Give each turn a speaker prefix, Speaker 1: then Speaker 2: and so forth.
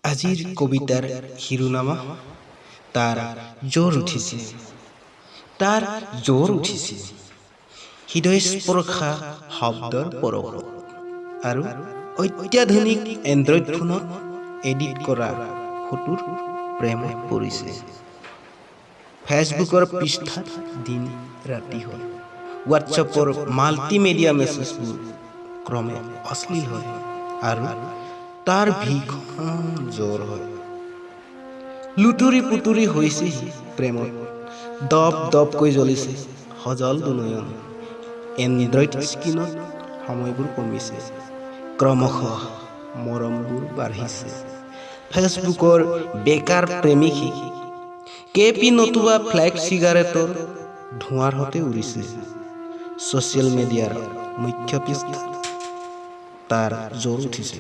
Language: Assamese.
Speaker 1: আজিৰ কবিতাৰ শিৰোনামা তাৰ জ্বৰ উঠিছে, তাৰ জ্বৰ উঠিছে হৃদয়স্পৰ্শা শব্দৰ পৰশত আৰু অত্যাধুনিক এণ্ড্ৰইড ফোনত এডিট কৰা ফটোৰ প্ৰেমত পৰিছে। ফেচবুকৰ পৃষ্ঠাত দিন ৰাতি হয়, হোৱাটছএপৰ মাল্টিমিডিয়া মেছেজবোৰ ক্ৰমে অশ্লীল হয় আৰু তাৰ ভীষণ জ্বৰ হয়। লুতুৰি পুতুৰি হৈছে প্ৰেমত, দপ দপকৈ জ্বলিছে সজল দুনয়ন। এণ্ড্ৰইড স্ক্ৰীণত সময়বোৰ কমিছে, ক্ৰমশঃ মৰমবোৰ বাঢ়িছে। ফেচবুকৰ বেকাৰ প্ৰেমিক কেপি নতুবা ফ্লেগ চিগাৰেটৰ ধোঁৱাৰ সতে উৰিছে। ছ'চিয়েল মিডিয়াৰ মুখ্য পৃষ্ঠাত তাৰ জ্বৰ উঠিছে।